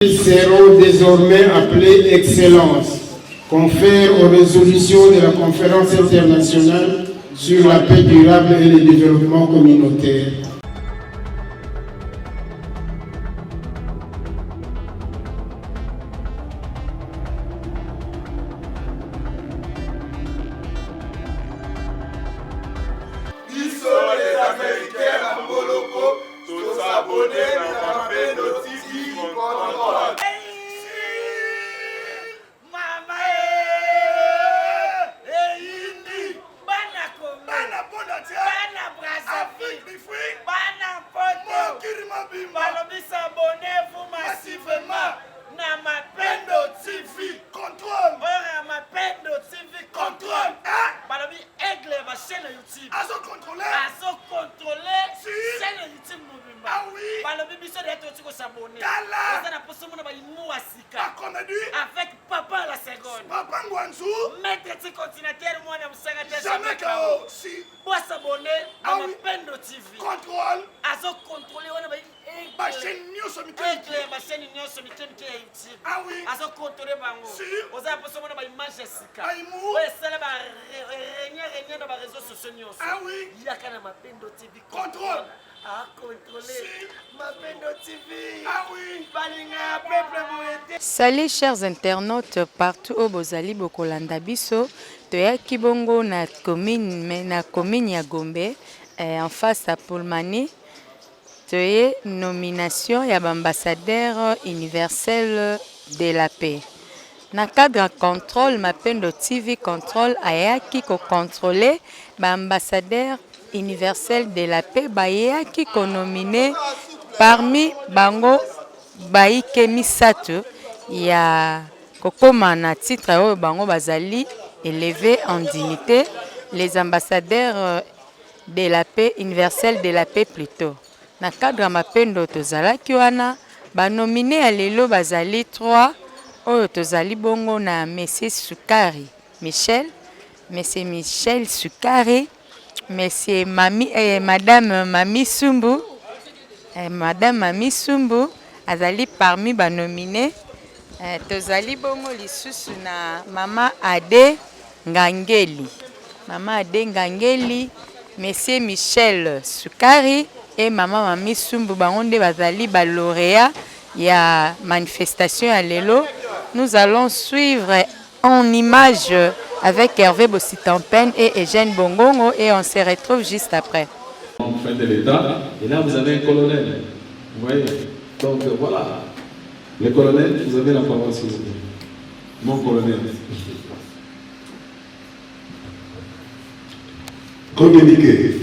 Ils seront désormais appelés Excellences, confèrent aux résolutions de la conférence internationale sur la paix durable et le développement communautaire. Avec Papa la seconde. Papa Ngwanzu. Maître continentaire moi na musanga te jamais kao. Si. Moi s'abonner à Mapendo TV. Contrôle. Azo contrôler wana ba chaîne news sur YouTube. Ma chaîne news sur YouTube. Ah oui. Azo contrôler bango. Si. Oza poso mona ba image sika. Aimu. Ouais sala ba régner dans ba réseaux sociaux news. Ah oui. Il y a kana Mapendo TV. Contrôle. Salut chers internautes partout au Bozali Bokolanda Biso, toyaki bongo na commune ya Gombe en face à Poulmani, toye nomination ya ambassadeur universel de la paix. Na cadre contrôle Mapendo TV contrôle ayaki ko contrôler ambassadeur universel de la paix bayaki ko nominé parmi bango baike misato ya kokoma na titre oyo bango bazali élevé en dignité les ambassadeurs de la paix universelle de la paix plutôt na cadre Mapendo tozalaki wana ba nominé ya lelo bazali 3 oyo tozali bongo na monsieur Sukari Michel Sukari, Monsieur Madame Mami Sumbu, Madame Mami Sumbu, azali parmi ba nominé. Tozali bongo lisusu na Mama Ade Ngangeli. Mama Ade Ngangeli, Monsieur Michel Sukari et Mama Mami Sumbu bangonde bazali ba lauréat ya manifestation à lelo. Nous allons suivre en image avec Hervé Bossitampen et Eugène Bongongo et on se retrouve juste après. En fin de l'État, et là vous avez un colonel. Vous voyez. Donc voilà. Le colonel, vous avez la parole s'il vous plaît. Mon colonel. Communiqué.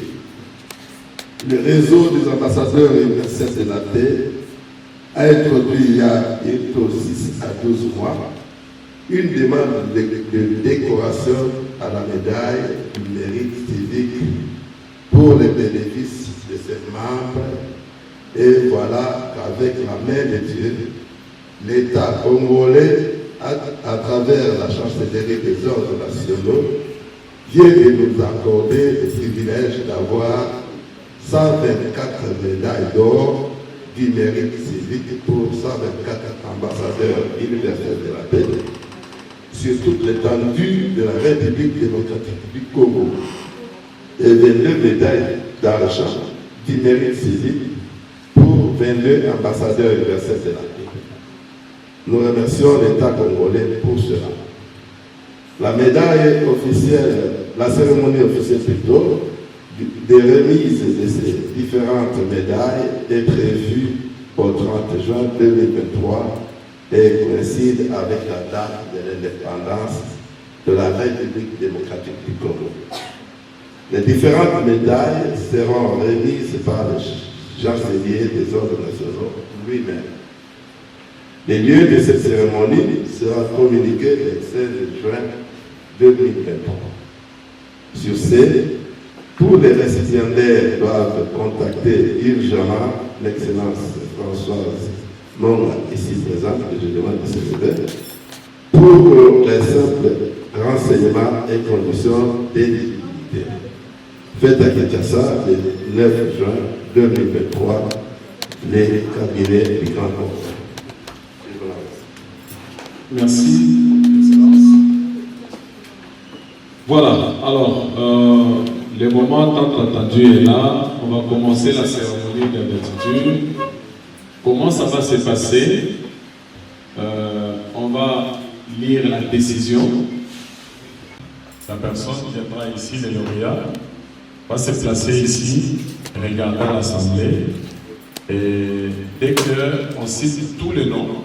Le réseau des ambassadeurs universels de la paix a introduit il y a bientôt 6 à 12 mois une demande de décoration à la médaille du mérite civique pour les bénéfices de ses membres. Et voilà qu'avec la main de Dieu, l'État congolais, à travers la chancellerie des ordres nationaux, vient de nous accorder le privilège d'avoir 124 médailles d'or du mérite civique pour 124 ambassadeurs universels de la paix sur toute l'étendue de la République démocratique du Congo et 22 médailles d'argent du mérite civique pour 22 ambassadeurs universels de la paix. Nous remercions l'État congolais pour cela. La médaille officielle, la cérémonie officielle plutôt, des remises de ces différentes médailles est prévue au 30 juin 2023 et coïncide avec la date de l'indépendance de la République démocratique du Congo. Les différentes médailles seront remises par le chancelier des ordres nationaux lui-même. Les lieux de cette cérémonie seront communiqués le 16 juin 2023. Sur ce, tous les récipiendaires doivent contacter urgemment l'excellence Françoise Monga, ici présente, que je demande de se lever, pour les simples renseignements et conditions d'éligibilité. Faites à Kinshasa le 9 juin 2023, les cabinets du Grand Conseil. Merci, Excellence. Voilà, alors, le moment tant attendu est là. On va commencer la cérémonie d'investiture. Comment ça va se passer? On va lire la décision. La personne qui viendra ici, le lauréat, va se placer ici, regarder l'Assemblée. Et dès qu'on cite tous les noms,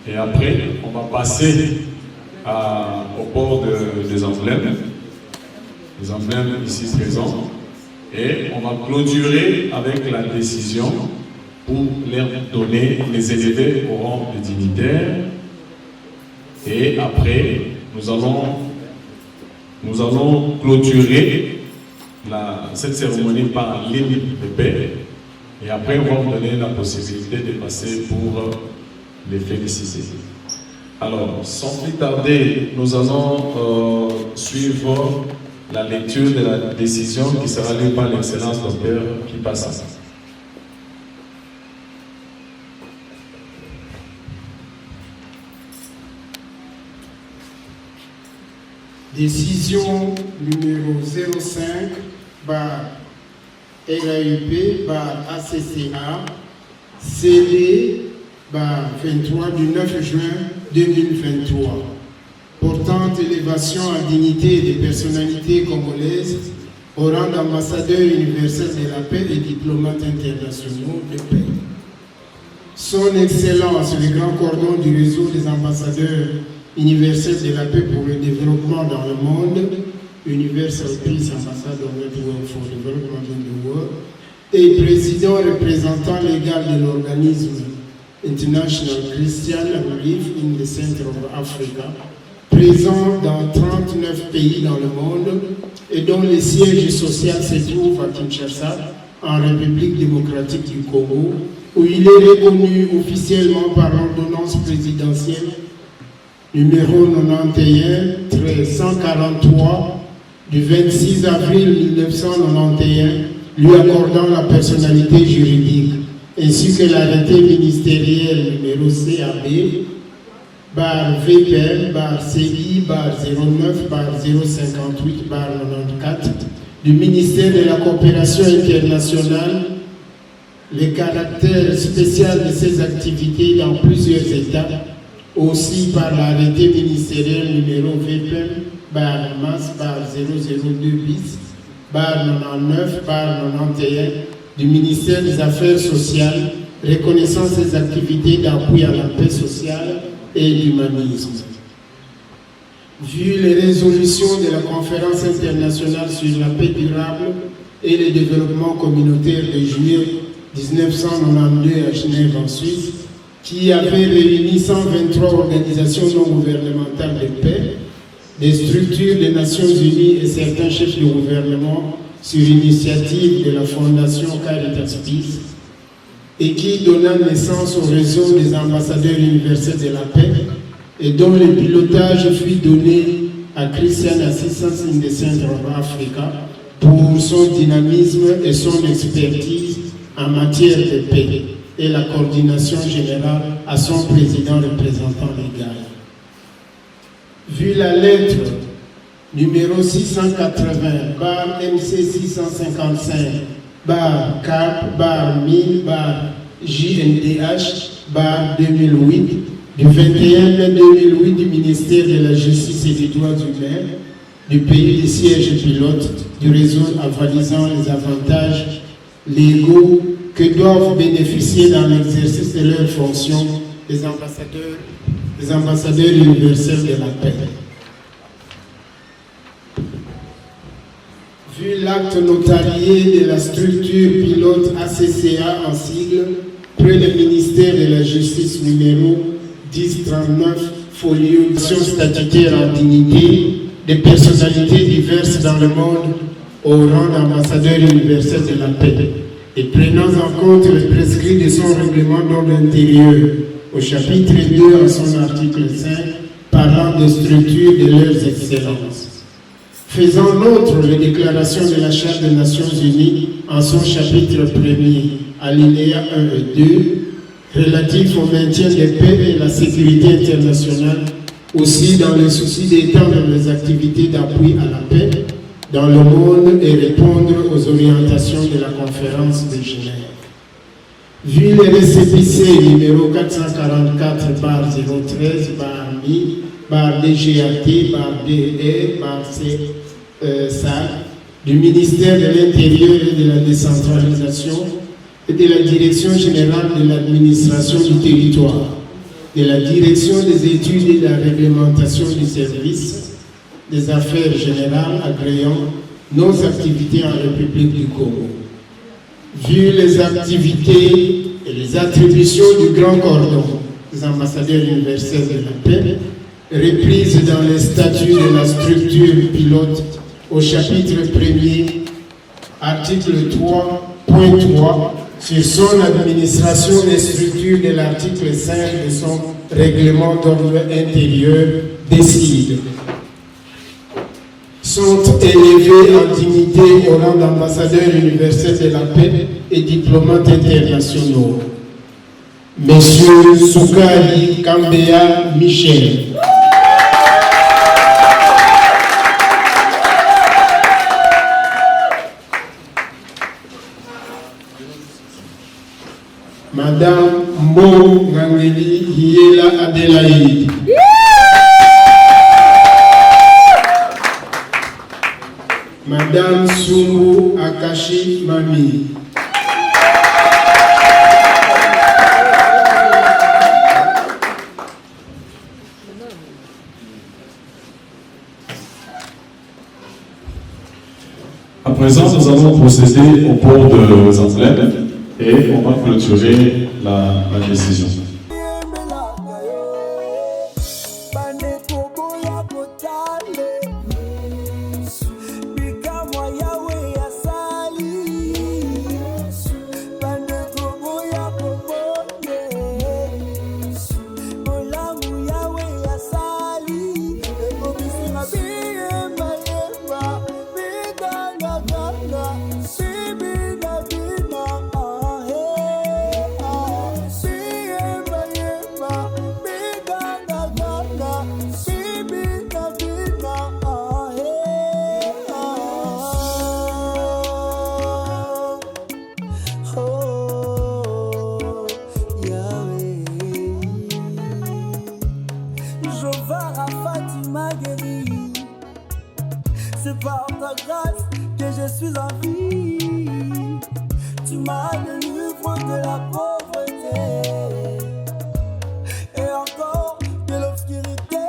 et après, on va passer au port des emblèmes, les emblèmes ici présents, et on va clôturer avec la décision pour leur donner les élevés au rang de dignitaire. Et après, nous allons clôturer cette cérémonie par l'hymne de paix. Et après, on va vous donner la possibilité de passer pour les féliciter. Alors, sans plus tarder, nous allons suivre la lecture de la décision qui sera lue par l'Excellence docteur qui passe à ça. Décision numéro 05 LAUP ACCA CD 23 du 9 juin 2023 portant élévation à dignité des personnalités congolaises au rang d'ambassadeur universel de la paix et diplomates internationaux de paix. Son Excellence, le grand cordon du réseau des ambassadeurs universels de la paix pour le développement dans le monde, Universal Peace Ambassador Network for Development in the World, et président représentant légal de l'organisme International Christian Relief in the Center of Africa, présent dans 39 pays dans le monde et dont le siège social se trouve à Kinshasa, en République démocratique du Congo, où il est reconnu officiellement par l'ordonnance présidentielle numéro 91-143 du 26 avril 1991, lui accordant la personnalité juridique, ainsi que l'arrêté ministériel numéro CAB, VPM, CI, 09, 058, 94, du ministère de la coopération internationale, le caractère spécial de ces activités dans plusieurs États, aussi par l'arrêté ministériel numéro VPM, MAS, 002 bis, 99, 91, du ministère des Affaires sociales, reconnaissant ses activités d'appui à la paix sociale et l'humanisme. Vu les résolutions de la conférence internationale sur la paix durable et le développement communautaire de juillet 1992 à Genève en Suisse, qui avait réuni 123 organisations non gouvernementales de paix, des structures des Nations Unies et certains chefs de gouvernement sur initiative de la Fondation Caritas Peace, et qui donna naissance au réseau des ambassadeurs universels de la paix et dont le pilotage fut donné à Christian Assistance in the Center of Africa pour son dynamisme et son expertise en matière de paix et la coordination générale à son président représentant légal. Vu la lettre numéro 680 MC 655 CAP 1000 JNDH 2008 du 21 mai 2008 du ministère de la Justice et des Droits humains du pays des sièges pilotes du réseau avalisant les avantages légaux que doivent bénéficier dans l'exercice de leurs fonctions les ambassadeurs universels de la paix. Vu l'acte notarié de la structure pilote ACCA en sigle, près le ministère de la Justice numéro 1039, folio statutaire en dignité des personnalités diverses dans le monde au rang d'ambassadeur universel de la paix, et prenant en compte le prescrit de son règlement d'ordre intérieur au chapitre 2 en son article 5, parlant des structures de leurs excellences. Faisant nôtre les déclarations de la Charte des Nations Unies en son chapitre 1er, alinéa 1 et 2, relatif au maintien de paix et la sécurité internationale, aussi dans le souci d'étendre les activités d'appui à la paix dans le monde et répondre aux orientations de la conférence de Genève. Vu les récépissés numéro 444-013-DGAT-DE-SAC du ministère de l'Intérieur et de la décentralisation et de la Direction générale de l'administration du territoire, de la Direction des études et de la réglementation du service des affaires générales agréant nos activités en République du Congo. Vu les activités et les attributions du Grand Cordon des ambassadeurs universels de la paix, reprises dans les statuts de la structure pilote au chapitre 1er, article 3.3, sur son administration des structures de l'article 5 de son règlement d'ordre intérieur, décide. Sont élevés en dignité au rang d'ambassadeurs universels de la paix et diplomates internationaux. Monsieur Soukali Kambea Michel. Madame Mo Ngangeli Hiela Adelaide. Madame Sumu Akashi Mami. À présent, nous allons procéder au port de emblèmes et on va clôturer la décision. C'est par ta grâce que je suis en vie. Tu m'as délivré de la pauvreté et encore de l'obscurité.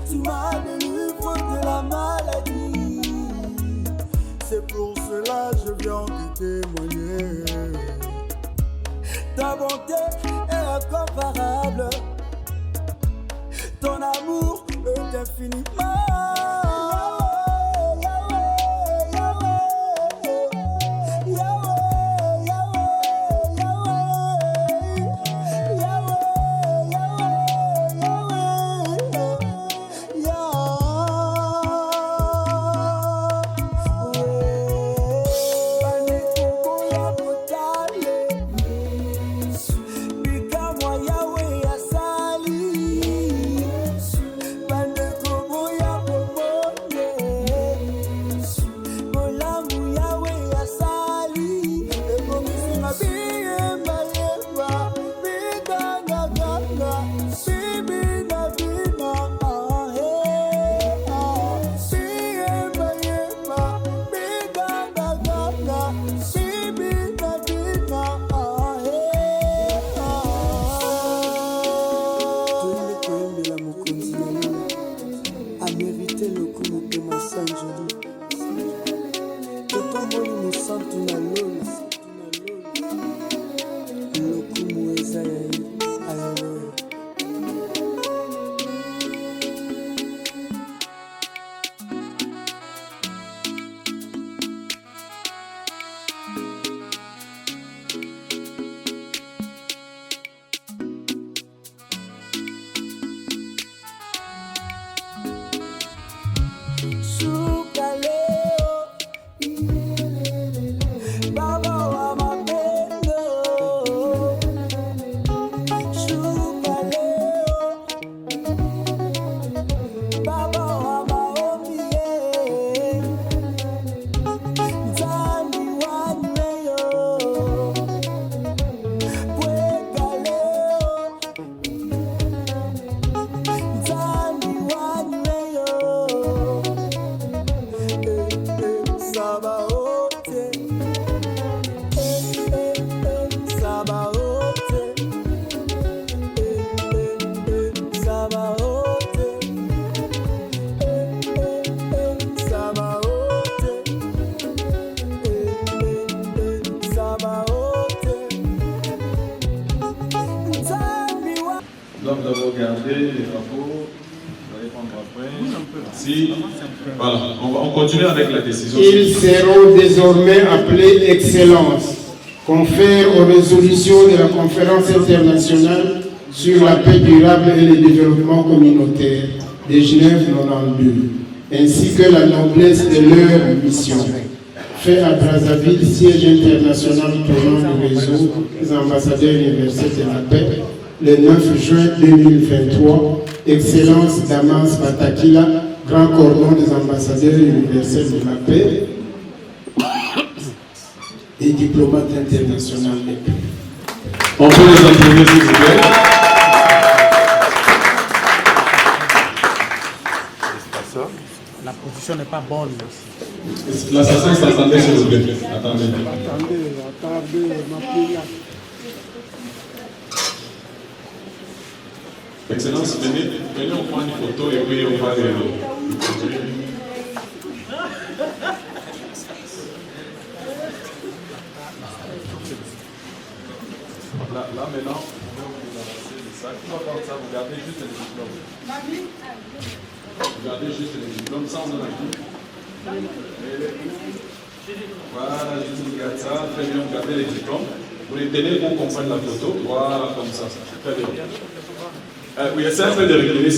Tu m'as délivré de la maladie. C'est pour cela que je viens te témoigner. Ta bonté est incomparable. Ton amour est infiniment. Donc d'abord garder les drapeaux. Vous allez prendre après. Si, voilà, on continue avec la décision. Ils seront désormais appelés Excellence, confère aux résolutions de la conférence internationale sur la paix durable et le développement communautaire de Genève 92, ainsi que la noblesse de leur mission. Fait à Brazzaville, siège international tournant du réseau des ambassadeurs universels de la paix, le 9 juin 2023, Excellence Damas Batakila, grand cordon des ambassadeurs universels de la paix et diplomate international de paix. On peut les applaudir s'il vous plaît. La position n'est pas bonne. L'assassin s'attendait s'il vous plaît. Attendez. Excellence, venez on prend une photo et puis on va les... Là maintenant, vous gardez juste les diplômes. Vous gardez juste les diplômes sans en acquis. Voilà, juste vous gardez ça, très bien, vous gardez les diplômes. Vous les tenez pour qu'on prenne la photo, voilà, comme ça. Très bien. Oui, essayez un peu de reculer.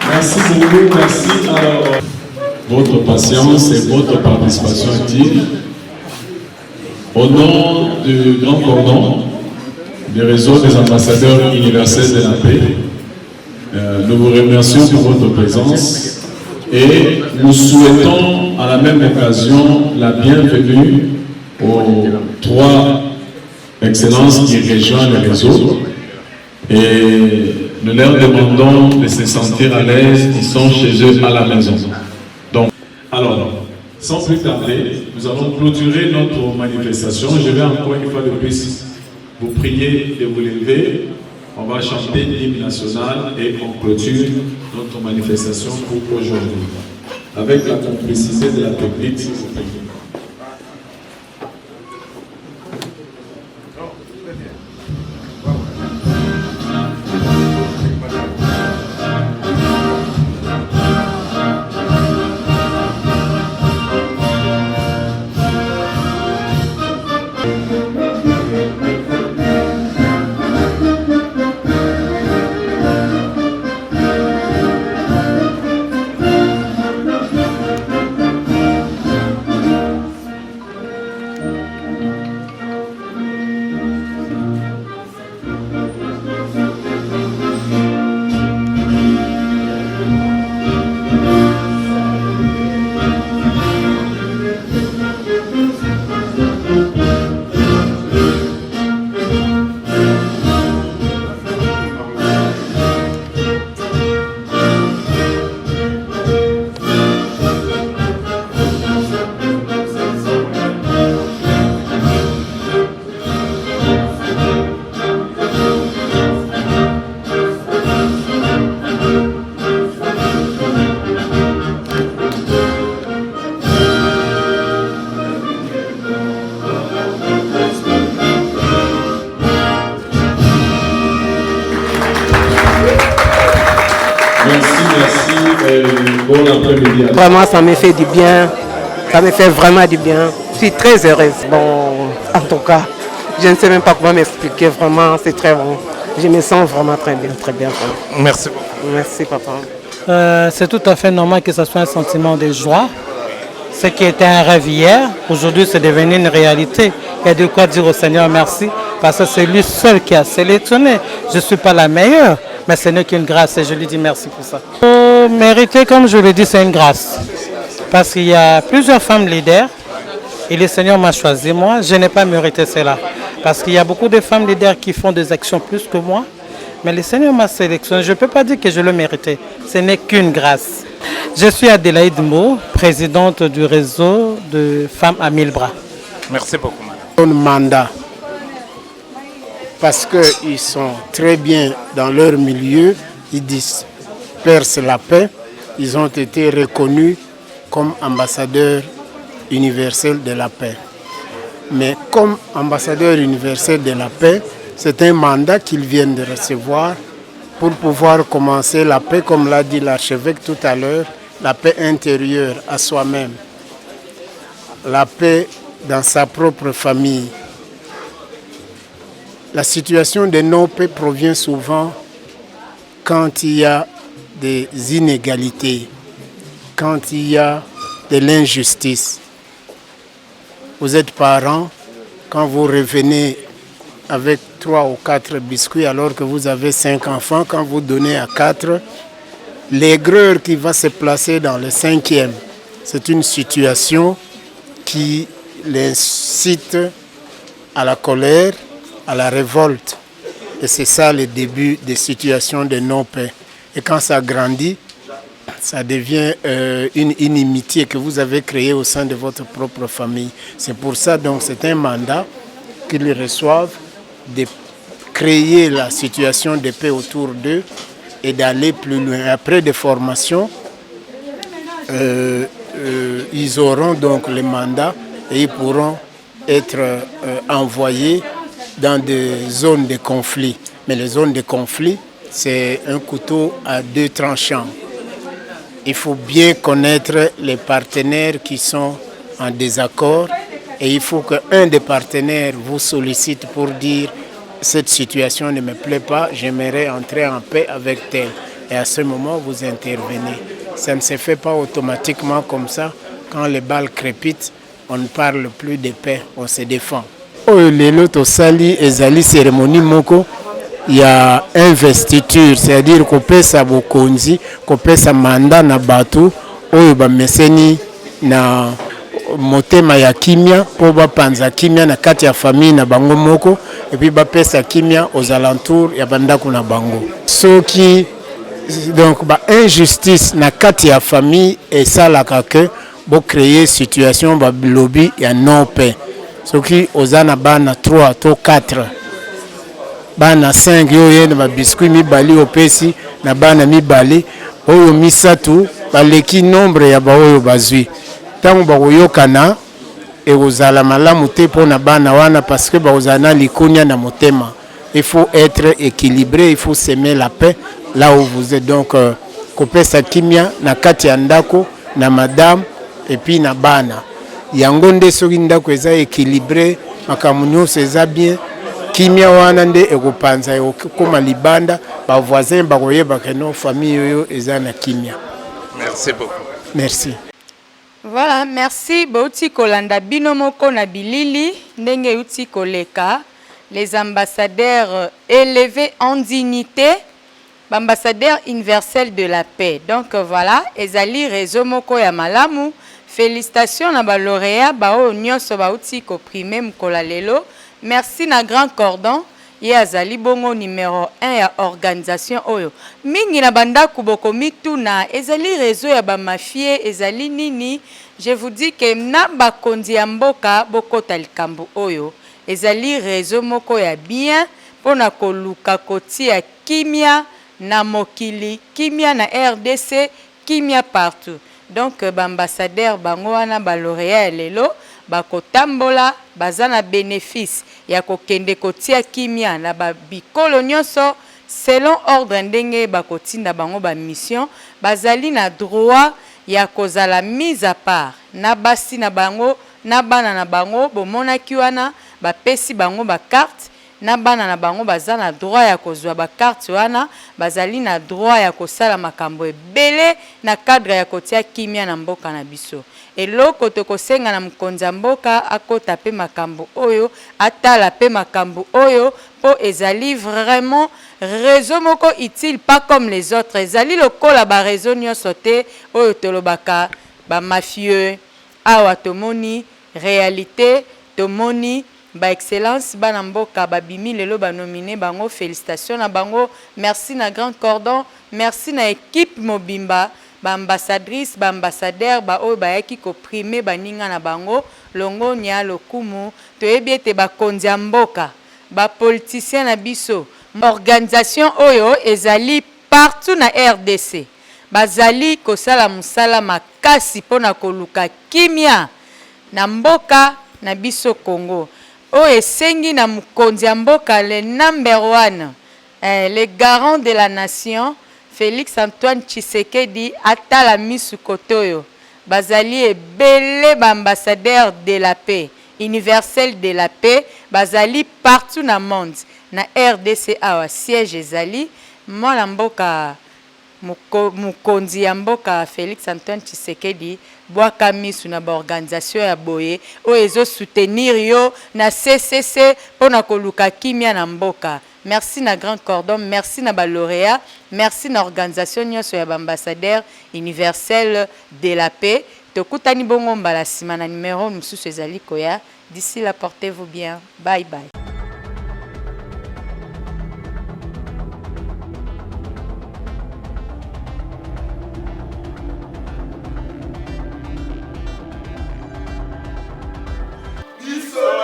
Merci beaucoup, merci. Alors, votre patience et votre participation active. Au nom du Grand Cordon, du réseau des ambassadeurs universels de la paix, nous vous remercions pour votre présence et nous souhaitons à la même occasion la bienvenue aux 3 excellences qui rejoignent le réseau et nous leur demandons de se sentir à l'aise, ils sont chez eux à la maison. Donc, alors, sans plus tarder, nous allons clôturer notre manifestation. Je vais encore une fois de plus vous prier de vous lever. On va chanter l'hymne national et on clôture notre manifestation pour aujourd'hui. avec la complicité de la technique, s'il vous plaît. Bon après-midi. Vraiment, ça me fait du bien. Ça me fait vraiment du bien. Je suis très heureuse. Bon, en tout cas, je ne sais même pas comment m'expliquer. Vraiment, c'est très bon. Je me sens vraiment très bien, très bien. Vraiment. Merci beaucoup. Merci, papa. C'est tout à fait normal que ce soit un sentiment de joie. Ce qui était un rêve hier, aujourd'hui, c'est devenu une réalité. Il y a de quoi dire au Seigneur merci, parce que c'est lui seul qui a sélectionné. Je ne suis pas la meilleure, mais ce n'est qu'une grâce et je lui dis merci pour ça. Mériter, comme je le dis, c'est une grâce. Parce qu'il y a plusieurs femmes leaders et le Seigneur m'a choisi. Moi, je n'ai pas mérité cela. Parce qu'il y a beaucoup de femmes leaders qui font des actions plus que moi. Mais le Seigneur m'a sélectionné. Je ne peux pas dire que je le méritais. Ce n'est qu'une grâce. Je suis Adélaïde Mo, présidente du réseau de femmes à 1000 bras. Merci beaucoup, madame. Un mandat. Parce qu'ils sont très bien dans leur milieu. Ils dispersent la paix. Ils ont été reconnus comme ambassadeurs universels de la paix. Mais comme ambassadeurs universels de la paix, c'est un mandat qu'ils viennent de recevoir pour pouvoir commencer la paix, comme l'a dit l'archevêque tout à l'heure, la paix intérieure à soi-même, la paix dans sa propre famille. La situation de non-paix provient souvent quand il y a des inégalités, quand il y a de l'injustice. Vous êtes parents, quand vous revenez avec 3 ou 4 biscuits alors que vous avez 5 enfants, quand vous donnez à 4, l'aigreur qui va se placer dans le 5e, c'est une situation qui l'incite à la colère, à la révolte. Et c'est ça le début des situations de non-paix. Et quand ça grandit, ça devient une inimitié que vous avez créée au sein de votre propre famille. C'est pour ça, donc, c'est un mandat qu'ils reçoivent de créer la situation de paix autour d'eux et d'aller plus loin. Après des formations, ils auront donc le mandat et ils pourront être envoyés dans des zones de conflit. Mais les zones de conflit, c'est un couteau à 2 tranchants. Il faut bien connaître les partenaires qui sont en désaccord et il faut qu'un des partenaires vous sollicite pour dire « cette situation ne me plaît pas, j'aimerais entrer en paix avec tel ». Et à ce moment, vous intervenez. Ça ne se fait pas automatiquement comme ça. Quand les balles crépitent, on ne parle plus de paix, on se défend. L'autre sali ezali cérémonie moko. Il y a investiture, c'est-à-dire qu'on peut sa bokonzi, qu'on peut sa mandat na batu, oyo ba meseni na motema ya kimia, po ba panza kimia na kati ya famille na bango moko, et puis ba pesa kimia aux alentours ya bandako na bango. Soki donc ba injustice na kati ya famille et ça la que bo créer situation ba lobby ya non paix. Soki ozana bana 3 to 4 bana 5 yo yene ba biscuit mibali opesi na bana mibali oyo misatu baleki nombre ya baoyo bazwi ntango bakoyokana ekozala malamu te mpona bana wana parce que bakozala na likunya na motema. Il faut être équilibré, il faut semer la paix là où vous êtes. Donc kopesa kimia na kati ya ndako na madame et puis na bana yango nde soki ndako eza équilibré makambo nyonso eza bien kimia wana nde ekopanza ekokoma libanda bavoisin bakoyebaka no famille oyo eza na kimia. Merci beaucoup. Merci. Voilà, merci. Bauti kolanda binomoko na bilili ndenge uti koleka les ambassadeurs élevés en dignité, ambassadeurs universels de la paix. Donc voilà, ezali réseau moko ya malamu. Félicitations na ba lauréat bao nyonso bauti ko primer mkola lelo. Merci na Grand Cordon. Ye azali bongo numéro 1 ya organisation oyo. Mingi na banda kuboko mituna ezali réseau ya ba mafie ezali nini? Je vous dis que na ba kondi ya mboka bokota likambo oyo. Ezali réseau moko ya bien pona koluka kotia kimia na mokili, kimia na RDC, kimia partout. Donc ambassadeur bango wana ba lauréat lelo bakotambola bazana bénéfice ya kokende kotia kimia na ba bikolo nyonso selon ordre ndenge bakotinda bango ba mission bazali na droit ya kozala mise à part na basi na bango na bana na bango bomonaki wana bapesi bango ba carte na bana na bango baza na droit ya kozwa ba carte wana bazali na droit ya kosala makambo ebele na cadre ya kotia kimia na mboka na biso. Eloko tokosenga na mkonza mboka akota pe makambo oyo atala pe makambo oyo po ezali vraiment réseau moko utile pas comme les autres. Ezali lokola ba réseau nyonso te oyo tolobaka ba mafieux awa tomoni réalité tomoni ba excellence bana mboka babimi lelo ba nominé bango. Félicitations na bango. Merci na Grand Cordon, merci na équipe mobimba ba ambassadrice ba ambassadeur ba oyo ba yaki ko primer baninga na bango longo nya lokumu toyebi ete ba konzi ya mboka ba politicien na biso organisation oyo ezali partout na RDC bazali kosala musala makasi pona koluka kimia na mboka na biso Congo. O esengi na mukonzi ya mboka le number 1 le garant de la nation Félix Antoine Tshisekedi atala misu kotoyo bazali ebele ba ambassadeur de la paix universel de la paix bazali partout na monde na RDC awa siège ezali mwana mboka mukonzi ya mboka Félix Antoine Tshisekedi bwaka misu na ba organisation ya boye o ezo soutenir yo na CCC pona koluka kimia na mboka. Merci na Grand Cordon, merci na ba lauréat, merci na organisation nyonso ya ba ambassadeur universel de la paix. Tokutani bongo mbala sima na numéro mususu ezali koya. D'ici là, portez-vous bien. Bye bye.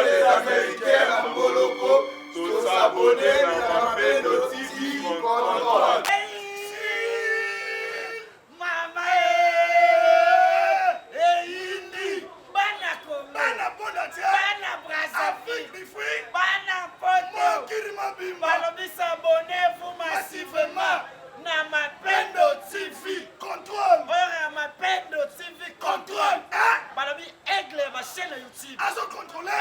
Les Américains à Moloko, tous abonnés à la Mapendo TV Contrôle. Mama Indi Bana Congo Bana Bonati Bana Brazzaville Bana Poto Balobi s'abonnez-vous massivement na Mapendo TV Contrôle. Na Mapendo TV Contrôle. Balobi aigle ma chaîne YouTube. Azo contrôler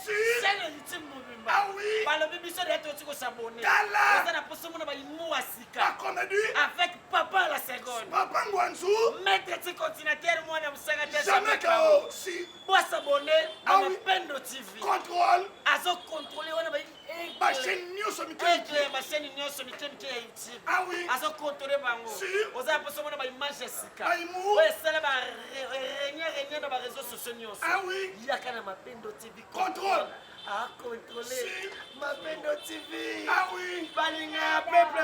chaîne YouTube mobimba. Ah oui. Balobi biso de to tiko s'abonner. Dala. Ça na poso mona ba imu asika. La comédie avec papa la seconde. Papa Ngwanzu. Maître ti continentaire mwana musanga te. Jamais kao. Si. Bois s'abonner na Mapendo TV. Contrôle. Azo contrôler wana ba ba chaîne news on aigle ma chaîne news on YouTube. Ah oui. Azo contrôler bango. Si. Oza poso mona ba image asika. Ba imu. Ouais, ça ba régner dans les réseaux sociaux. Ah oui. Il y a quand même Mapendo TV contrôle. À contrôler. Si. Mapendo TV. Ah oui. Balinga peuple